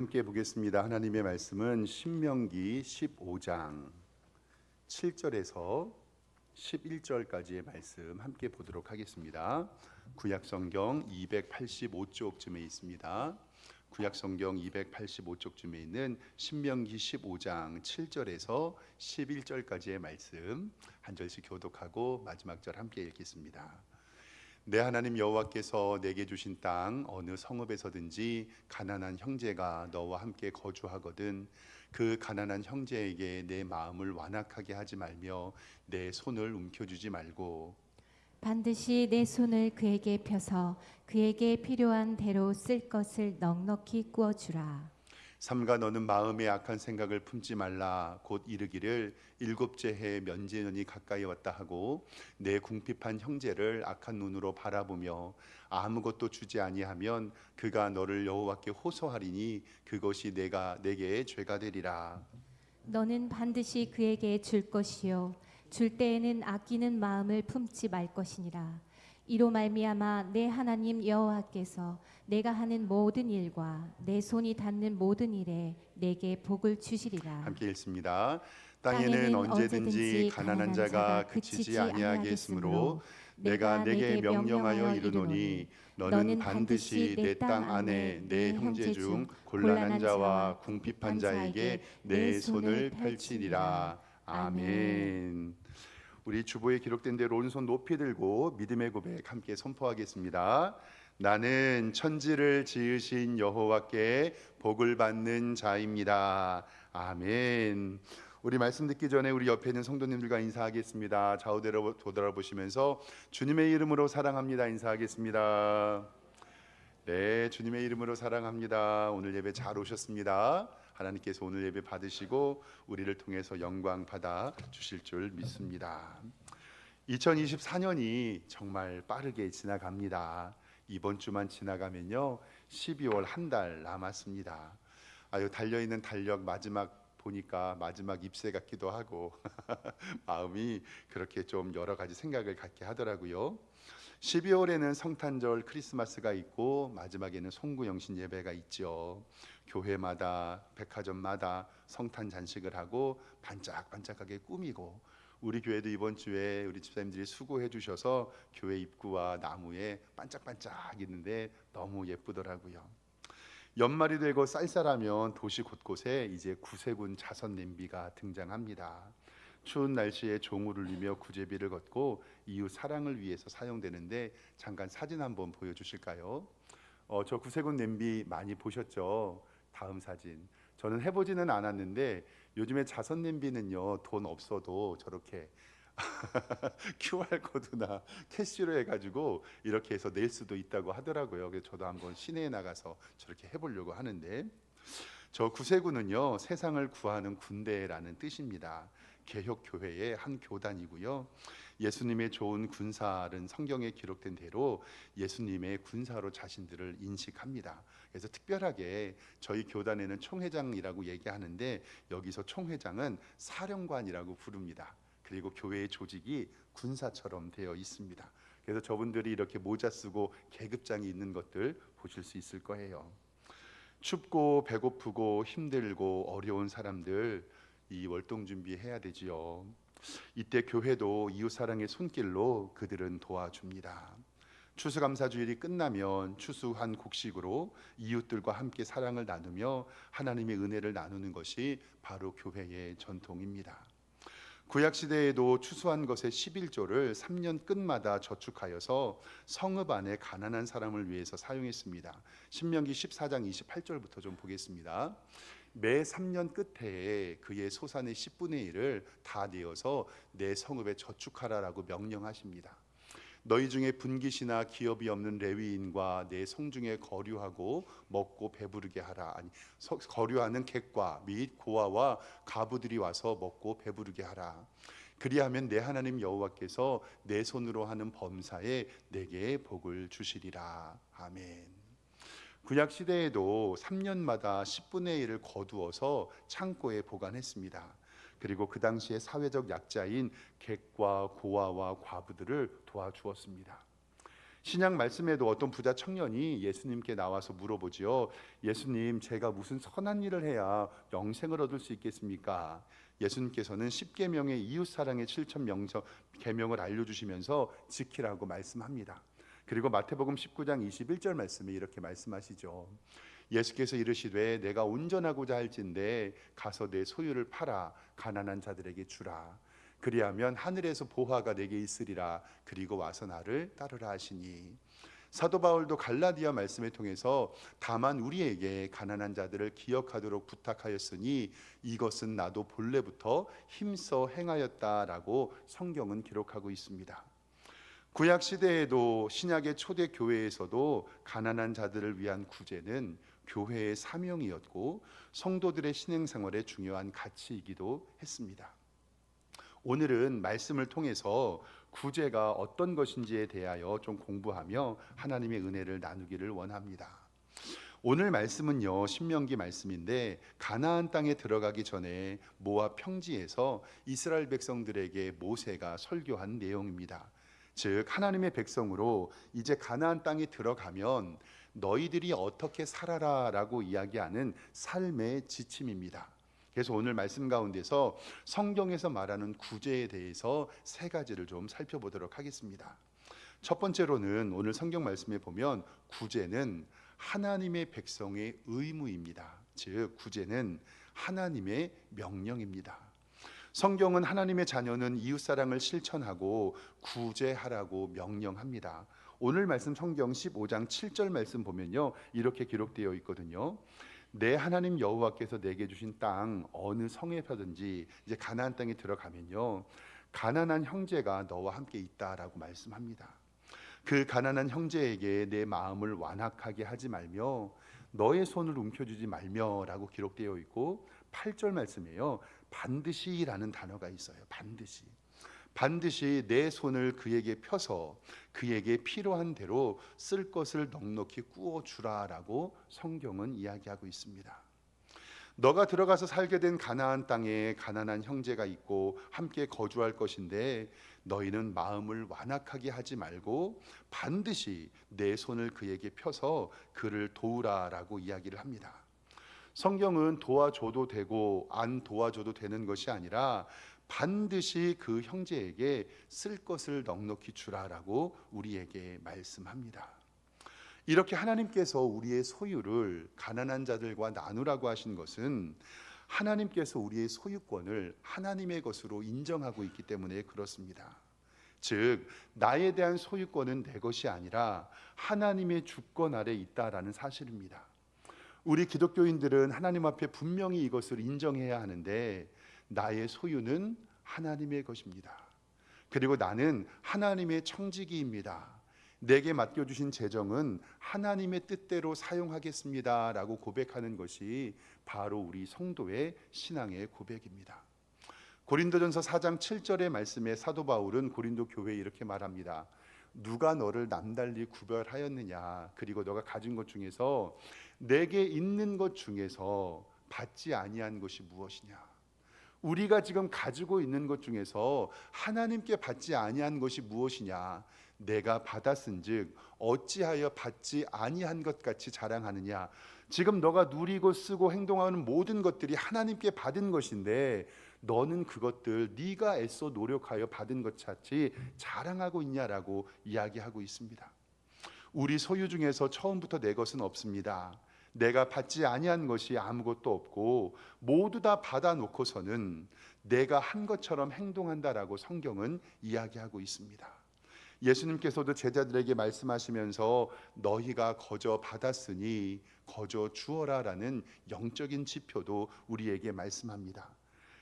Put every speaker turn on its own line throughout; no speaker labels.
함께 보겠습니다. 하나님의 말씀은 신명기 15장 7절에서 11절까지의 말씀 함께 보도록 하겠습니다. 구약성경 285쪽쯤에 있습니다. 구약성경 285쪽쯤에 있는 신명기 15장 7절에서 11절까지의 말씀 한 절씩 교독하고 마지막 절 함께 읽겠습니다. 내 하나님 여호와께서 내게 주신 땅 어느 성읍에서든지 가난한 형제가 너와 함께 거주하거든 그 가난한 형제에게 내 마음을 완악하게 하지 말며 내 손을 움켜쥐지 말고
반드시 내 손을 그에게 펴서 그에게 필요한 대로 쓸 것을 넉넉히 구워주라.
삼가 너는 마음에 악한 생각을 품지 말라. 곧 이르기를 일곱째 해 면제년이 가까이 왔다 하고 내 궁핍한 형제를 악한 눈으로 바라보며 아무것도 주지 아니하면 그가 너를 여호와께 호소하리니 그것이 내게 죄가 되리라.
너는 반드시 그에게 줄 것이요 줄 때에는 아끼는 마음을 품지 말 것이니라. 이로 말미암아 내 하나님 여호와께서 내가 하는 모든 일과 내 손이 닿는 모든 일에 내게 복을 주시리라.
함께 읽습니다. 땅에는 언제든지 가난한 자가 그치지 아니하겠으므로 내가 내게 명령하여 이르노니 너는 반드시 내 땅 안에 내 형제 중 곤란한 자와 궁핍한 자에게 내 손을 펼치리라. 아멘. 우리 주보에 기록된 대로 오른손 높이 들고 믿음의 고백 함께 선포하겠습니다. 나는 천지를 지으신 여호와께 복을 받는 자입니다. 아멘. 우리 말씀 듣기 전에 우리 옆에 있는 성도님들과 인사하겠습니다. 좌우대로 돌아보시면서 주님의 이름으로 사랑합니다 인사하겠습니다. 네, 주님의 이름으로 사랑합니다. 오늘 예배 잘 오셨습니다. 하나님께서 오늘 예배 받으시고 우리를 통해서 영광 받아 주실 줄 믿습니다. 2024년이 정말 빠르게 지나갑니다. 이번 주만 지나가면요 12월 한 달 남았습니다. 달려있는 달력 마지막 보니까 마지막 입새 같기도 하고 마음이 그렇게 좀 여러 가지 생각을 갖게 하더라고요. 12월에는 성탄절 크리스마스가 있고 마지막에는 송구영신 예배가 있죠. 교회마다 백화점마다 성탄 잔식을 하고 반짝반짝하게 꾸미고 우리 교회도 이번 주에 우리 집사님들이 수고해 주셔서 교회 입구와 나무에 반짝반짝 있는데 너무 예쁘더라고요. 연말이 되고 쌀쌀하면 도시 곳곳에 이제 구세군 자선 냄비가 등장합니다. 추운 날씨에 종을 울리며 구제비를 걷고 이웃 사랑을 위해서 사용되는데 잠깐 사진 한번 보여주실까요? 저 구세군 냄비 많이 보셨죠? 다음 사진. 저는 해보지는 않았는데 요즘에 자선 냄비는요 돈 없어도 저렇게 QR 코드나 캐시로 해가지고 이렇게 해서 낼 수도 있다고 하더라고요. 그래서 저도 한번 시내에 나가서 저렇게 해보려고 하는데 저 구세군은요 세상을 구하는 군대라는 뜻입니다. 개혁교회의 한 교단이고요. 예수님의 좋은 군사는 성경에 기록된 대로 예수님의 군사로 자신들을 인식합니다. 그래서 특별하게 저희 교단에는 총회장이라고 얘기하는데 여기서 총회장은 사령관이라고 부릅니다. 그리고 교회의 조직이 군사처럼 되어 있습니다. 그래서 저분들이 이렇게 모자 쓰고 계급장이 있는 것들 보실 수 있을 거예요. 춥고 배고프고 힘들고 어려운 사람들 이 월동 준비해야 되지요. 이때 교회도 이웃사랑의 손길로 그들은 도와줍니다. 추수감사주일이 끝나면 추수한 곡식으로 이웃들과 함께 사랑을 나누며 하나님의 은혜를 나누는 것이 바로 교회의 전통입니다. 구약시대에도 추수한 것의 11조를 3년 끝마다 저축하여서 성읍 안에 가난한 사람을 위해서 사용했습니다. 신명기 14장 28절부터 좀 보겠습니다. 매 3년 끝에 그의 소산의 10분의 1을 다 내어서 내 성읍에 저축하라라고 명령하십니다. 너희 중에 분깃이나 기업이 없는 레위인과 내 성중에 거류하고 먹고 배부르게 하라. 아니 거류하는 객과 및 고아와 가부들이 와서 먹고 배부르게 하라. 그리하면 내 하나님 여호와께서 내 손으로 하는 범사에 내게 복을 주시리라. 아멘. 구약 시대에도 3년마다 10분의 1을 거두어서 창고에 보관했습니다. 그리고 그 당시에 사회적 약자인 객과 고아와 과부들을 도와주었습니다. 신약 말씀에도 어떤 부자 청년이 예수님께 나와서 물어보지요. 예수님, 제가 무슨 선한 일을 해야 영생을 얻을 수 있겠습니까? 예수님께서는 10계명의 이웃 사랑의 7천 계명을 알려주시면서 지키라고 말씀합니다. 그리고 마태복음 19장 21절 말씀에 이렇게 말씀하시죠. 예수께서 이르시되 내가 온전하고자 할진대 가서 내 소유를 팔아 가난한 자들에게 주라. 그리하면 하늘에서 보화가 내게 있으리라. 그리고 와서 나를 따르라 하시니. 사도 바울도 갈라디아 말씀을 통해서 다만 우리에게 가난한 자들을 기억하도록 부탁하였으니 이것은 나도 본래부터 힘써 행하였다라고 성경은 기록하고 있습니다. 구약 시대에도 신약의 초대 교회에서도 가난한 자들을 위한 구제는 교회의 사명이었고 성도들의 신앙생활의 중요한 가치이기도 했습니다. 오늘은 말씀을 통해서 구제가 어떤 것인지에 대하여 좀 공부하며 하나님의 은혜를 나누기를 원합니다. 오늘 말씀은요, 신명기 말씀인데 가나안 땅에 들어가기 전에 모압 평지에서 이스라엘 백성들에게 모세가 설교한 내용입니다. 즉 하나님의 백성으로 이제 가나안 땅에 들어가면 너희들이 어떻게 살아라라고 이야기하는 삶의 지침입니다. 그래서 오늘 말씀 가운데서 성경에서 말하는 구제에 대해서 세 가지를 좀 살펴보도록 하겠습니다. 첫 번째로는 오늘 성경 말씀에 보면 구제는 하나님의 백성의 의무입니다. 즉 구제는 하나님의 명령입니다. 성경은 하나님의 자녀는 이웃사랑을 실천하고 구제하라고 명령합니다. 오늘 말씀 성경 15장 7절 말씀 보면요, 이렇게 기록되어 있거든요. 내 하나님 여호와께서 내게 주신 땅 어느 성에 서든지, 이제 가나안 땅에 들어가면요, 가난한 형제가 너와 함께 있다라고 말씀합니다. 그 가난한 형제에게 내 마음을 완악하게 하지 말며 너의 손을 움켜쥐지 말며라고 기록되어 있고, 8절 말씀에요, 반드시라는 단어가 있어요. 반드시 내 손을 그에게 펴서 그에게 필요한 대로 쓸 것을 넉넉히 꾸어 주라라고 성경은 이야기하고 있습니다. 너가 들어가서 살게 된 가나안 땅에 가난한 형제가 있고 함께 거주할 것인데 너희는 마음을 완악하게 하지 말고 반드시 내 손을 그에게 펴서 그를 도우라라고 이야기를 합니다. 성경은 도와줘도 되고 안 도와줘도 되는 것이 아니라 반드시 그 형제에게 쓸 것을 넉넉히 주라라고 우리에게 말씀합니다. 이렇게 하나님께서 우리의 소유를 가난한 자들과 나누라고 하신 것은 하나님께서 우리의 소유권을 하나님의 것으로 인정하고 있기 때문에 그렇습니다. 즉 나에 대한 소유권은 내 것이 아니라 하나님의 주권 아래 있다라는 사실입니다. 우리 기독교인들은 하나님 앞에 분명히 이것을 인정해야 하는데 나의 소유는 하나님의 것입니다. 그리고 나는 하나님의 청지기입니다. 내게 맡겨주신 재정은 하나님의 뜻대로 사용하겠습니다 라고 고백하는 것이 바로 우리 성도의 신앙의 고백입니다. 고린도전서 4장 7절의 말씀에 사도 바울은 고린도 교회에 이렇게 말합니다. 누가 너를 남달리 구별하였느냐? 그리고 너가 가진 것 중에서 내게 있는 것 중에서 받지 아니한 것이 무엇이냐? 우리가 지금 가지고 있는 것 중에서 하나님께 받지 아니한 것이 무엇이냐? 내가 받았은즉 어찌하여 받지 아니한 것 같이 자랑하느냐? 지금 너가 누리고 쓰고 행동하는 모든 것들이 하나님께 받은 것인데 너는 그것들 네가 애써 노력하여 받은 것 같이 자랑하고 있냐라고 이야기하고 있습니다. 우리 소유 중에서 처음부터 내 것은 없습니다. 내가 받지 아니한 것이 아무것도 없고 모두 다 받아놓고서는 내가 한 것처럼 행동한다라고 성경은 이야기하고 있습니다. 예수님께서도 제자들에게 말씀하시면서 너희가 거저 받았으니 거저 주어라라는 영적인 지표도 우리에게 말씀합니다.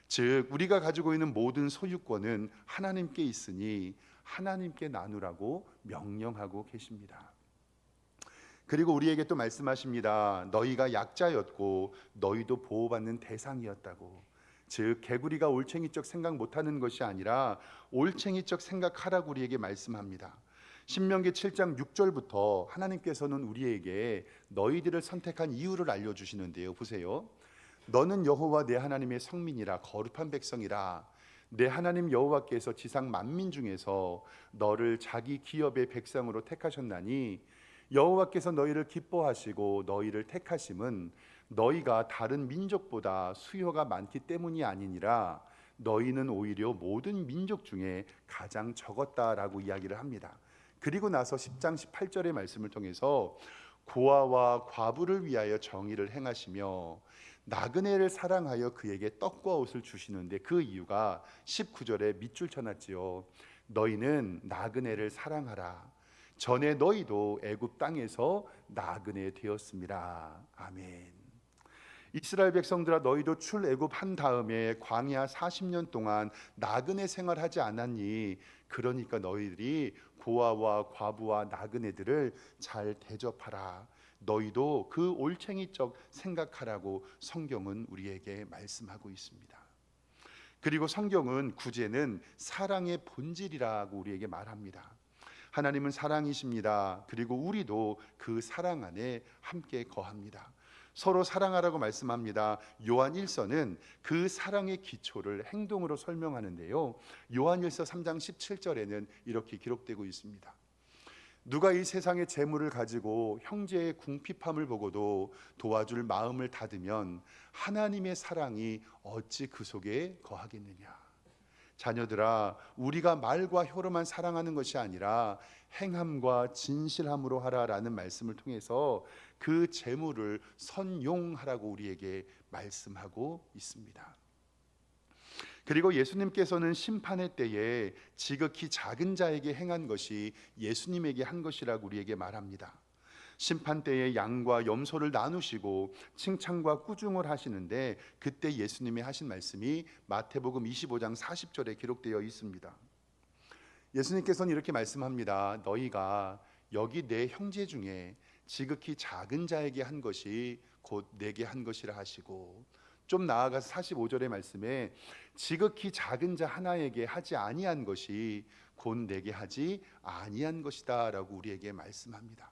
즉 우리가 가지고 있는 모든 소유권은 하나님께 있으니 하나님께 나누라고 명령하고 계십니다. 그리고 우리에게 또 말씀하십니다. 너희가 약자였고 너희도 보호받는 대상이었다고. 즉 개구리가 올챙이적 생각 못하는 것이 아니라 올챙이적 생각하라고 우리에게 말씀합니다. 신명기 7장 6절부터 하나님께서는 우리에게 너희들을 선택한 이유를 알려주시는데요. 보세요. 너는 여호와 내 하나님의 성민이라 거룩한 백성이라. 내 하나님 여호와께서 지상 만민 중에서 너를 자기 기업의 백성으로 택하셨나니 여호와께서 너희를 기뻐하시고 너희를 택하심은 너희가 다른 민족보다 수요가 많기 때문이 아니니라. 너희는 오히려 모든 민족 중에 가장 적었다라고 이야기를 합니다. 그리고 나서 10장 18절의 말씀을 통해서 고아와 과부를 위하여 정의를 행하시며 나그네를 사랑하여 그에게 떡과 옷을 주시는데 그 이유가 19절에 밑줄 쳐놨지요. 너희는 나그네를 사랑하라. 전에 너희도 애굽 땅에서 나그네 되었습니다. 아멘. 이스라엘 백성들아, 너희도 출애굽한 다음에 광야 40년 동안 나그네 생활하지 않았니? 그러니까 너희들이 고아와 과부와 나그네들을 잘 대접하라. 너희도 그 올챙이적 생각하라고 성경은 우리에게 말씀하고 있습니다. 그리고 성경은 구제는 사랑의 본질이라고 우리에게 말합니다. 하나님은 사랑이십니다. 그리고 우리도 그 사랑 안에 함께 거합니다. 서로 사랑하라고 말씀합니다. 요한 1서는 그 사랑의 기초를 행동으로 설명하는데요. 요한 1서 3장 17절에는 이렇게 기록되고 있습니다. 누가 이 세상의 재물을 가지고 형제의 궁핍함을 보고도 도와줄 마음을 닫으면 하나님의 사랑이 어찌 그 속에 거하겠느냐. 자녀들아, 우리가 말과 혀로만 사랑하는 것이 아니라 행함과 진실함으로 하라라는 말씀을 통해서 그 재물을 선용하라고 우리에게 말씀하고 있습니다. 그리고 예수님께서는 심판의 때에 지극히 작은 자에게 행한 것이 예수님에게 한 것이라고 우리에게 말합니다. 심판 때에 양과 염소를 나누시고 칭찬과 꾸중을 하시는데 그때 예수님이 하신 말씀이 마태복음 25장 40절에 기록되어 있습니다. 예수님께서는 이렇게 말씀합니다. 너희가 여기 내 형제 중에 지극히 작은 자에게 한 것이 곧 내게 한 것이라 하시고, 좀 나아가서 45절의 말씀에 지극히 작은 자 하나에게 하지 아니한 것이 곧 내게 하지 아니한 것이다 라고 우리에게 말씀합니다.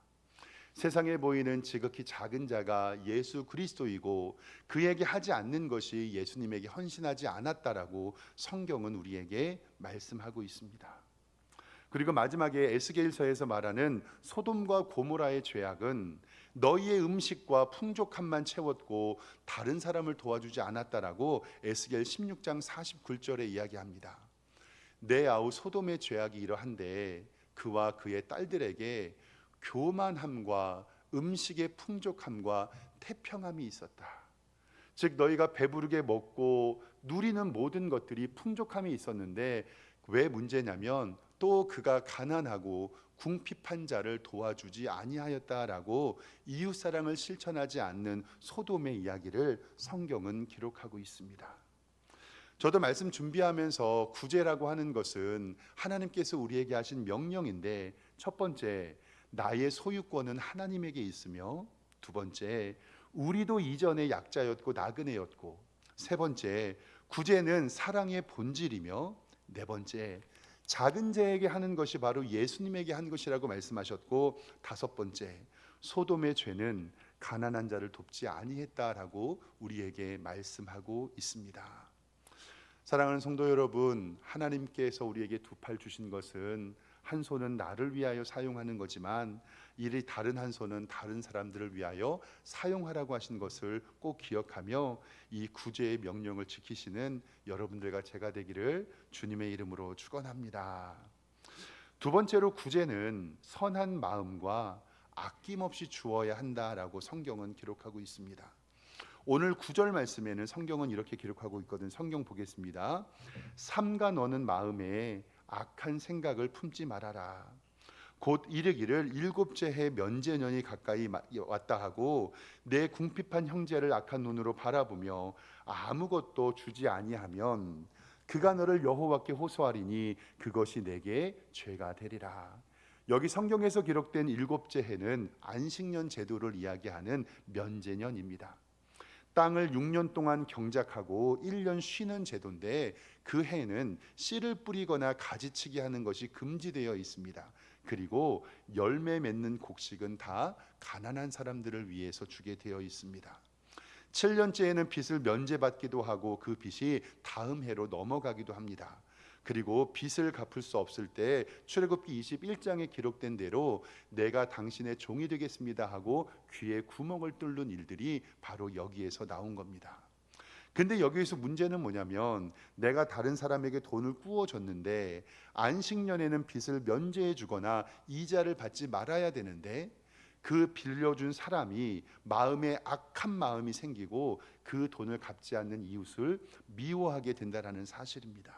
세상에 보이는 지극히 작은 자가 예수 그리스도이고 그에게 하지 않는 것이 예수님에게 헌신하지 않았다라고 성경은 우리에게 말씀하고 있습니다. 그리고 마지막에 에스겔서에서 말하는 소돔과 고모라의 죄악은 너희의 음식과 풍족함만 채웠고 다른 사람을 도와주지 않았다라고 에스겔 16장 49절에 이야기합니다. 내 아우 소돔의 죄악이 이러한데 그와 그의 딸들에게 교만함과 음식의 풍족함과 태평함이 있었다. 즉 너희가 배부르게 먹고 누리는 모든 것들이 풍족함이 있었는데 왜 문제냐면 또 그가 가난하고 궁핍한 자를 도와주지 아니하였다라고 이웃사랑을 실천하지 않는 소돔의 이야기를 성경은 기록하고 있습니다. 저도 말씀 준비하면서 구제라고 하는 것은 하나님께서 우리에게 하신 명령인데, 첫 번째, 나의 소유권은 하나님에게 있으며, 두 번째, 우리도 이전에 약자였고 나그네였고, 세 번째, 구제는 사랑의 본질이며, 네 번째, 작은 자에게 하는 것이 바로 예수님에게 한 것이라고 말씀하셨고, 다섯 번째, 소돔의 죄는 가난한 자를 돕지 아니했다라고 우리에게 말씀하고 있습니다. 사랑하는 성도 여러분, 하나님께서 우리에게 두 팔 주신 것은 한 손은 나를 위하여 사용하는 거지만 이리 다른 한 손은 다른 사람들을 위하여 사용하라고 하신 것을 꼭 기억하며 이 구제의 명령을 지키시는 여러분들과 제가 되기를 주님의 이름으로 축원합니다. 두 번째로, 구제는 선한 마음과 아낌없이 주어야 한다라고 성경은 기록하고 있습니다. 오늘 9절 말씀에는 성경은 이렇게 기록하고 있거든. 성경 보겠습니다. 삼가 너는 마음에 악한 생각을 품지 말아라. 곧 이르기를 일곱째 해 면제년이 가까이 왔다 하고 내 궁핍한 형제를 악한 눈으로 바라보며 아무것도 주지 아니하면 그가 너를 여호와께 호소하리니 그것이 내게 죄가 되리라. 여기 성경에서 기록된 일곱째 해는 안식년 제도를 이야기하는 면제년입니다. 땅을 6년 동안 경작하고 1년 쉬는 제도인데 그 해는 씨를 뿌리거나 가지치기 하는 것이 금지되어 있습니다. 그리고 열매 맺는 곡식은 다 가난한 사람들을 위해서 주게 되어 있습니다. 7년째에는 빚을 면제받기도 하고 그 빚이 다음 해로 넘어가기도 합니다. 그리고 빚을 갚을 수 없을 때 출애굽기 21장에 기록된 대로 내가 당신의 종이 되겠습니다 하고 귀에 구멍을 뚫는 일들이 바로 여기에서 나온 겁니다. 근데 여기에서 문제는 뭐냐면 내가 다른 사람에게 돈을 꾸어줬는데 안식년에는 빚을 면제해 주거나 이자를 받지 말아야 되는데 그 빌려준 사람이 마음에 악한 마음이 생기고 그 돈을 갚지 않는 이웃을 미워하게 된다라는 사실입니다.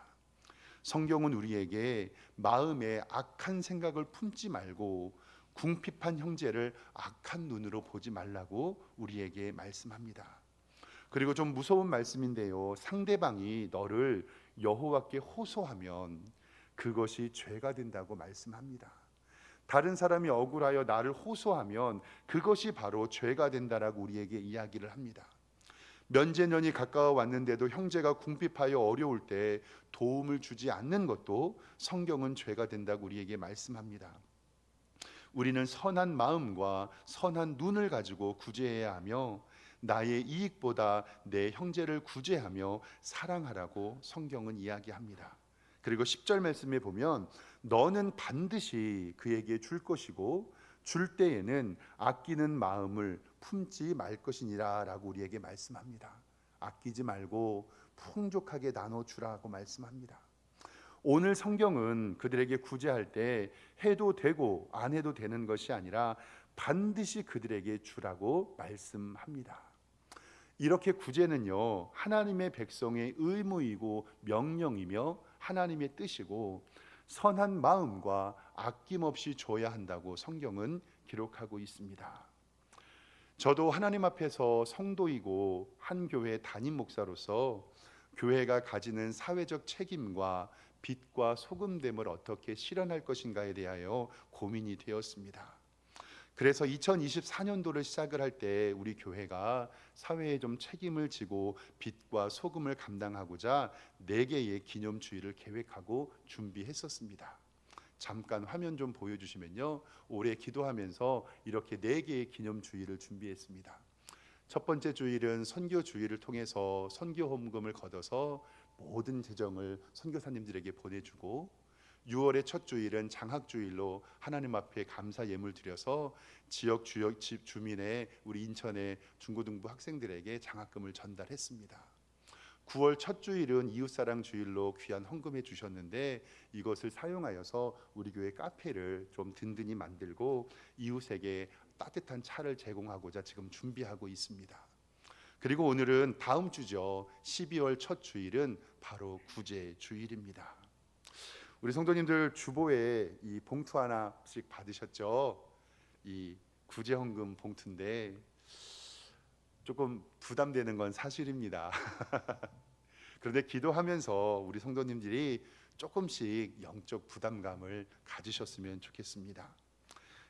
성경은 우리에게 마음에 악한 생각을 품지 말고 궁핍한 형제를 악한 눈으로 보지 말라고 우리에게 말씀합니다. 그리고 좀 무서운 말씀인데요. 상대방이 너를 여호와께 호소하면 그것이 죄가 된다고 말씀합니다. 다른 사람이 억울하여 나를 호소하면 그것이 바로 죄가 된다라고 우리에게 이야기를 합니다. 면제년이 가까워 왔는데도 형제가 궁핍하여 어려울 때 도움을 주지 않는 것도 성경은 죄가 된다고 우리에게 말씀합니다. 우리는 선한 마음과 선한 눈을 가지고 구제해야 하며 나의 이익보다 내 형제를 구제하며 사랑하라고 성경은 이야기합니다. 그리고 10절 말씀에 보면 너는 반드시 그에게 줄 것이고 줄 때에는 아끼는 마음을 품지 말 것이니라 라고 우리에게 말씀합니다. 아끼지 말고 풍족하게 나눠주라고 말씀합니다. 오늘 성경은 그들에게 구제할 때 해도 되고 안 해도 되는 것이 아니라 반드시 그들에게 주라고 말씀합니다. 이렇게 구제는요, 하나님의 백성의 의무이고 명령이며 하나님의 뜻이고 선한 마음과 아낌없이 줘야 한다고 성경은 기록하고 있습니다. 저도 하나님 앞에서 성도이고 한 교회 담임 목사로서 교회가 가지는 사회적 책임과 빛과 소금됨을 어떻게 실현할 것인가에 대하여 고민이 되었습니다. 그래서 2024년도를 시작을 할 때 우리 교회가 사회에 좀 책임을 지고 빛과 소금을 감당하고자 4개의 기념주일을 계획하고 준비했었습니다. 잠깐 화면 좀 보여주시면요, 올해 기도하면서 이렇게 4개의 기념주일을 준비했습니다. 첫 번째 주일은 선교 주일을 통해서 선교 헌금을 걷어서 모든 재정을 선교사님들에게 보내주고, 6월의 첫 주일은 장학 주일로 하나님 앞에 감사 예물 드려서 지역 주민의 우리 인천의 중고등부 학생들에게 장학금을 전달했습니다. 9월 첫 주일은 이웃사랑 주일로 귀한 헌금해 주셨는데 이것을 사용하여서 우리 교회 카페를 좀 든든히 만들고 이웃에게 따뜻한 차를 제공하고자 지금 준비하고 있습니다. 그리고 오늘은 다음 주죠. 12월 첫 주일은 바로 구제 주일입니다. 우리 성도님들 주보에 이 봉투 하나씩 받으셨죠? 이 구제 헌금 봉투인데 조금 부담되는 건 사실입니다. 그런데 기도하면서 우리 성도님들이 조금씩 영적 부담감을 가지셨으면 좋겠습니다.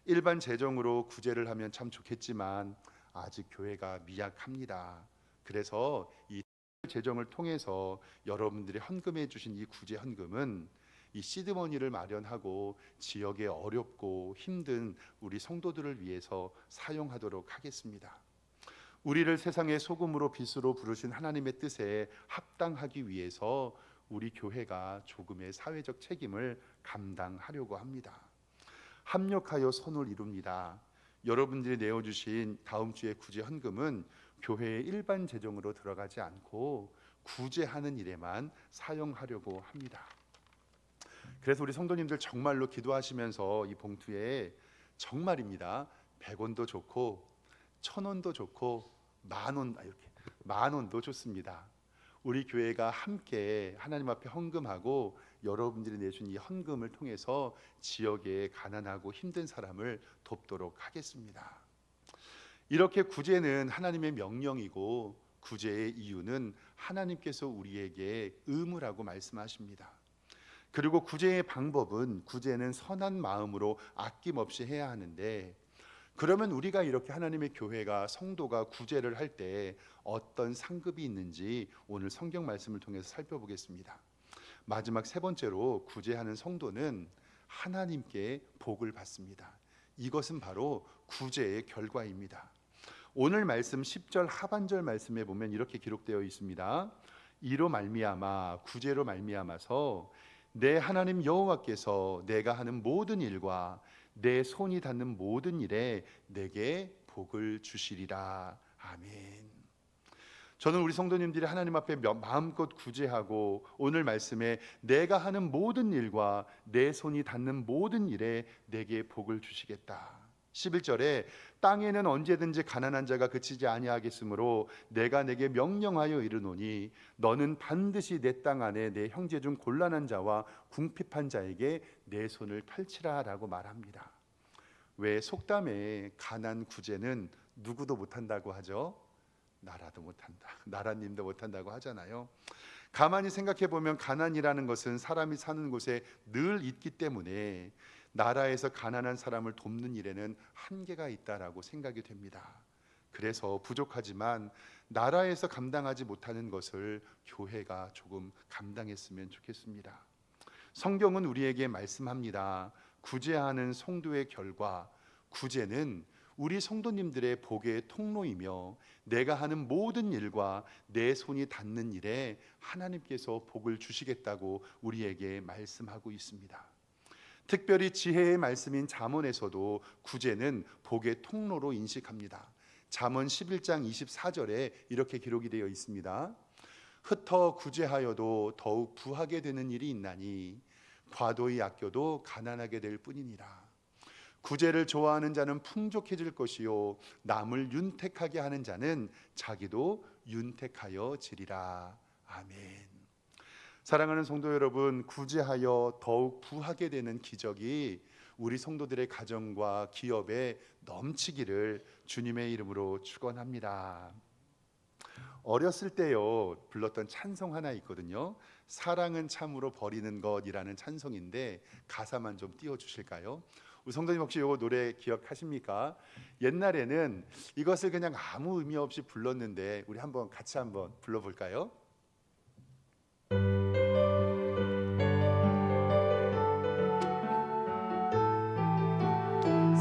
일반 재정으로 구제를 하면 참 좋겠지만 아직 교회가 미약합니다. 그래서 이 재정을 통해서 여러분들이 헌금해 주신 이 구제 헌금은 이 시드머니를 마련하고 지역에 어렵고 힘든 우리 성도들을 위해서 사용하도록 하겠습니다. 우리를 세상의 소금으로 빛으로 부르신 하나님의 뜻에 합당하기 위해서 우리 교회가 조금의 사회적 책임을 감당하려고 합니다. 합력하여 선을 이룹니다. 여러분들이 내어주신 다음 주의 구제 헌금은 교회의 일반 재정으로 들어가지 않고 구제하는 일에만 사용하려고 합니다. 그래서 우리 성도님들 정말로 기도하시면서 이 봉투에 정말입니다. 100원도 좋고 1000원도 좋고 만 원도 좋습니다. 우리 교회가 함께 하나님 앞에 헌금하고 여러분들이 내준 이 헌금을 통해서 지역의 가난하고 힘든 사람을 돕도록 하겠습니다. 이렇게 구제는 하나님의 명령이고 구제의 이유는 하나님께서 우리에게 의무라고 말씀하십니다. 그리고 구제의 방법은 구제는 선한 마음으로 아낌없이 해야 하는데 그러면 우리가 이렇게 하나님의 교회가 성도가 구제를 할 때 어떤 상급이 있는지 오늘 성경 말씀을 통해서 살펴보겠습니다. 마지막 세 번째로 구제하는 성도는 하나님께 복을 받습니다. 이것은 바로 구제의 결과입니다. 오늘 말씀 10절 하반절 말씀에 보면 이렇게 기록되어 있습니다. 이로 말미암아 구제로 말미암아서 내 하나님 여호와께서 내가 하는 모든 일과 내 손이 닿는 모든 일에 내게 복을 주시리라. 아멘. 저는 우리 성도님들이 하나님 앞에 마음껏 구제하고 오늘 말씀에 내가 하는 모든 일과 내 손이 닿는 모든 일에 내게 복을 주시겠다. 11절에 땅에는 언제든지 가난한 자가 그치지 아니하겠으므로 내가 내게 명령하여 이르노니 너는 반드시 내 땅 안에 내 형제 중 곤란한 자와 궁핍한 자에게 내 손을 펼치라 라고 말합니다. 왜 속담에 가난 구제는 누구도 못한다고 하죠? 나라도 못한다, 나라님도 못한다고 하잖아요. 가만히 생각해 보면 가난이라는 것은 사람이 사는 곳에 늘 있기 때문에 나라에서 가난한 사람을 돕는 일에는 한계가 있다라고 생각이 됩니다. 그래서 부족하지만 나라에서 감당하지 못하는 것을 교회가 조금 감당했으면 좋겠습니다. 성경은 우리에게 말씀합니다. 구제하는 성도의 결과, 구제는 우리 성도님들의 복의 통로이며 내가 하는 모든 일과 내 손이 닿는 일에 하나님께서 복을 주시겠다고 우리에게 말씀하고 있습니다. 특별히 지혜의 말씀인 잠언에서도 구제는 복의 통로로 인식합니다. 잠언 11장 24절에 이렇게 기록이 되어 있습니다. 흩어 구제하여도 더욱 부하게 되는 일이 있나니 과도히 아껴도 가난하게 될 뿐이니라. 구제를 좋아하는 자는 풍족해질 것이요 남을 윤택하게 하는 자는 자기도 윤택하여 지리라. 아멘. 사랑하는 성도 여러분, 구제하여 더욱 부하게 되는 기적이 우리 성도들의 가정과 기업에 넘치기를 주님의 이름으로 축원합니다. 어렸을 때요 불렀던 찬송 하나 있거든요. 사랑은 참으로 버리는 것이라는 찬송인데 가사만 좀 띄워주실까요? 우리 성도님 혹시 이거 노래 기억하십니까? 옛날에는 이것을 그냥 아무 의미 없이 불렀는데 우리 한번 같이 한번 불러볼까요?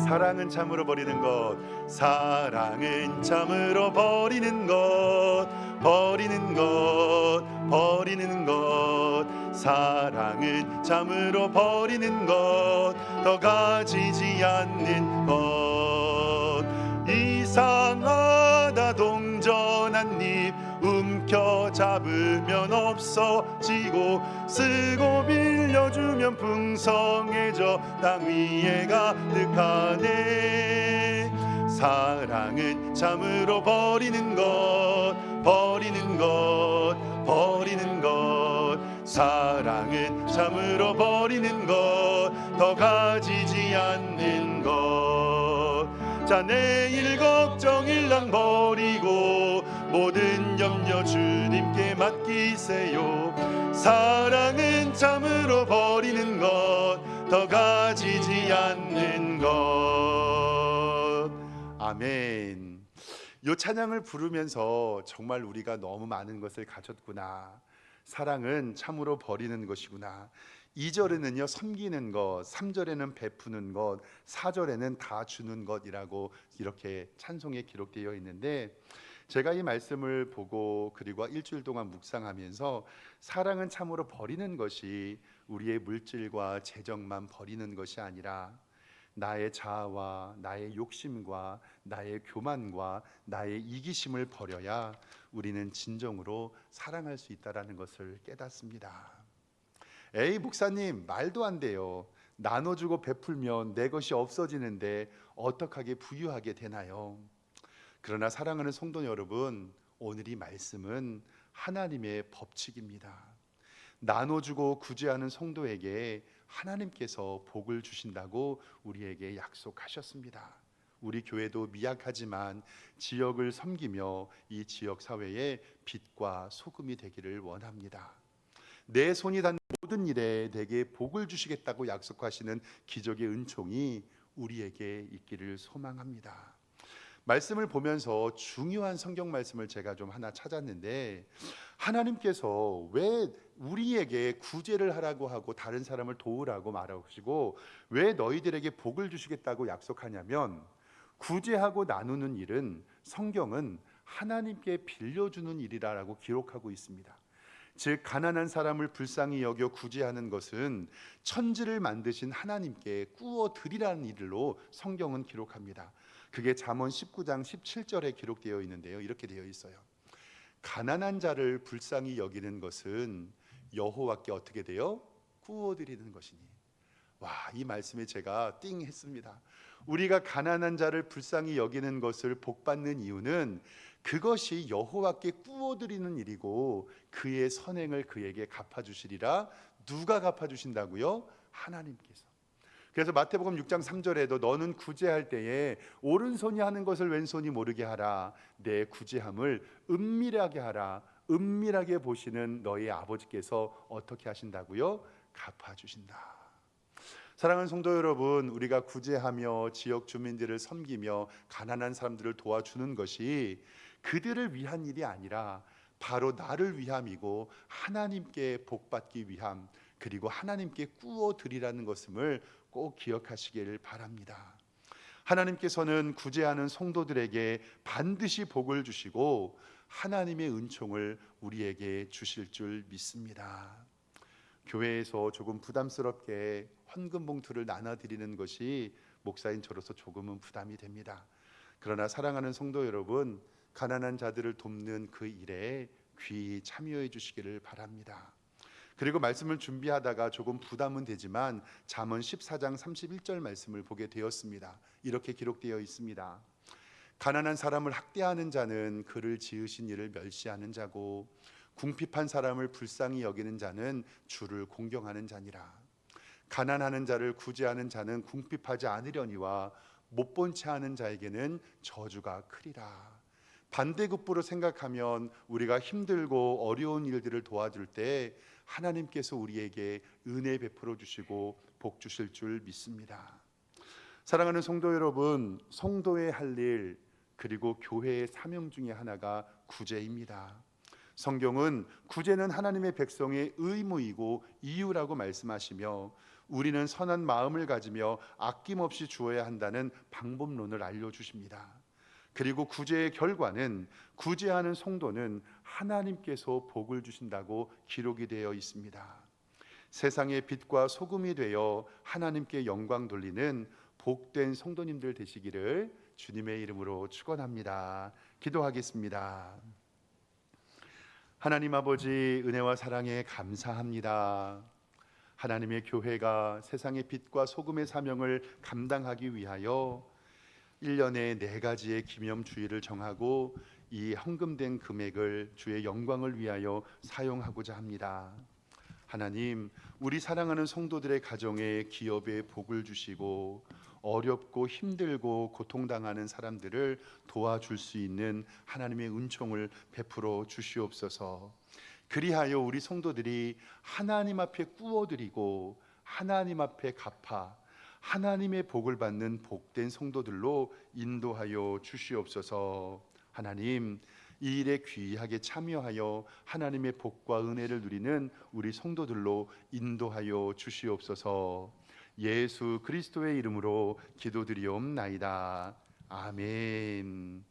사랑은 참으로 버리는 것, 사랑은 참으로 버리는 것, 버리는 것, 버리는 것, 사랑은 참으로 버리는 것, 더 가지지 않는 것. 이상하다 동전 한 입 움켜 잡으면 없어지고 쓰고 빌려주면 풍성해져 땅 위에 가득하네. 사랑은 참으로 버리는 것, 버리는 것, 버리는 것. 사랑은 참으로 버리는 것, 더 가지지 않는 것. 자, 내일 걱정 일랑 버리고 모든 염려 주님께 맡기세요. 사랑은 참으로 버리는 것, 더 가지지 않는 것. 아멘. 이 찬양을 부르면서 정말 우리가 너무 많은 것을 가졌구나, 사랑은 참으로 버리는 것이구나. 2절에는요 섬기는 것, 3절에는 베푸는 것, 4절에는 다 주는 것이라고 이렇게 찬송에 기록되어 있는데, 제가 이 말씀을 보고 그리고 일주일 동안 묵상하면서 사랑은 참으로 버리는 것이 우리의 물질과 재정만 버리는 것이 아니라 나의 자아와 나의 욕심과 나의 교만과 나의 이기심을 버려야 우리는 진정으로 사랑할 수 있다는 것을 깨닫습니다. 에이 목사님, 말도 안 돼요. 나눠주고 베풀면 내 것이 없어지는데 어떻게 부유하게 되나요? 그러나 사랑하는 성도 여러분, 오늘 이 말씀은 하나님의 법칙입니다. 나눠주고 구제하는 성도에게 하나님께서 복을 주신다고 우리에게 약속하셨습니다. 우리 교회도 미약하지만 지역을 섬기며 이 지역 사회의 빛과 소금이 되기를 원합니다. 내 손이 닿는 모든 일에 내게 복을 주시겠다고 약속하시는 기적의 은총이 우리에게 있기를 소망합니다. 말씀을 보면서 중요한 성경 말씀을 제가 좀 하나 찾았는데, 하나님께서 왜 우리에게 구제를 하라고 하고 다른 사람을 도우라고 말하시고 왜 너희들에게 복을 주시겠다고 약속하냐면, 구제하고 나누는 일은 성경은 하나님께 빌려주는 일이라고 기록하고 있습니다. 즉 가난한 사람을 불쌍히 여겨 구제하는 것은 천지를 만드신 하나님께 꾸어 드리라는 일로 성경은 기록합니다. 그게 잠언 19장 17절에 기록되어 있는데요. 이렇게 되어 있어요. 가난한 자를 불쌍히 여기는 것은 여호와께 어떻게 돼요? 꾸어 드리는 것이니. 와, 이 말씀에 제가 띵 했습니다. 우리가 가난한 자를 불쌍히 여기는 것을 복받는 이유는 그것이 여호와께 꾸어드리는 일이고 그의 선행을 그에게 갚아주시리라. 누가 갚아주신다고요? 하나님께서. 그래서 마태복음 6장 3절에도 너는 구제할 때에 오른손이 하는 것을 왼손이 모르게 하라. 내 구제함을 은밀하게 하라. 은밀하게 보시는 너희 아버지께서 어떻게 하신다고요? 갚아주신다. 사랑하는 성도 여러분, 우리가 구제하며 지역 주민들을 섬기며 가난한 사람들을 도와주는 것이 그들을 위한 일이 아니라 바로 나를 위함이고 하나님께 복받기 위함, 그리고 하나님께 꾸어 드리라는 것임을 꼭 기억하시길 바랍니다. 하나님께서는 구제하는 성도들에게 반드시 복을 주시고 하나님의 은총을 우리에게 주실 줄 믿습니다. 교회에서 조금 부담스럽게 헌금 봉투를 나눠드리는 것이 목사인 저로서 조금은 부담이 됩니다. 그러나 사랑하는 성도 여러분, 가난한 자들을 돕는 그 일에 귀히 참여해 주시기를 바랍니다. 그리고 말씀을 준비하다가 조금 부담은 되지만 잠언 14장 31절 말씀을 보게 되었습니다. 이렇게 기록되어 있습니다. 가난한 사람을 학대하는 자는 그를 지으신 이를 멸시하는 자고 궁핍한 사람을 불쌍히 여기는 자는 주를 공경하는 자니라. 가난하는 자를 구제하는 자는 궁핍하지 않으려니와 못 본 채 하는 자에게는 저주가 크리라. 반대급부로 생각하면 우리가 힘들고 어려운 일들을 도와줄 때 하나님께서 우리에게 은혜 베풀어 주시고 복 주실 줄 믿습니다. 사랑하는 성도 여러분, 성도의 할 일 그리고 교회의 사명 중에 하나가 구제입니다. 성경은 구제는 하나님의 백성의 의무이고 이유라고 말씀하시며 우리는 선한 마음을 가지며 아낌없이 주어야 한다는 방법론을 알려주십니다. 그리고 구제의 결과는 구제하는 성도는 하나님께서 복을 주신다고 기록이 되어 있습니다. 세상의 빛과 소금이 되어 하나님께 영광 돌리는 복된 성도님들 되시기를 주님의 이름으로 축원합니다. 기도하겠습니다. 하나님 아버지, 은혜와 사랑에 감사합니다. 하나님의 교회가 세상의 빛과 소금의 사명을 감당하기 위하여 1년에 4가지의 기념주일을 정하고 이 헌금된 금액을 주의 영광을 위하여 사용하고자 합니다. 하나님, 우리 사랑하는 성도들의 가정에 기업에 복을 주시고 어렵고 힘들고 고통당하는 사람들을 도와줄 수 있는 하나님의 은총을 베풀어 주시옵소서. 그리하여 우리 성도들이 하나님 앞에 꾸어드리고 하나님 앞에 갚아 하나님의 복을 받는 복된 성도들로 인도하여 주시옵소서. 하나님, 이 일에 귀하게 참여하여 하나님의 복과 은혜를 누리는 우리 성도들로 인도하여 주시옵소서. 예수 그리스도의 이름으로 기도드리옵나이다. 아멘.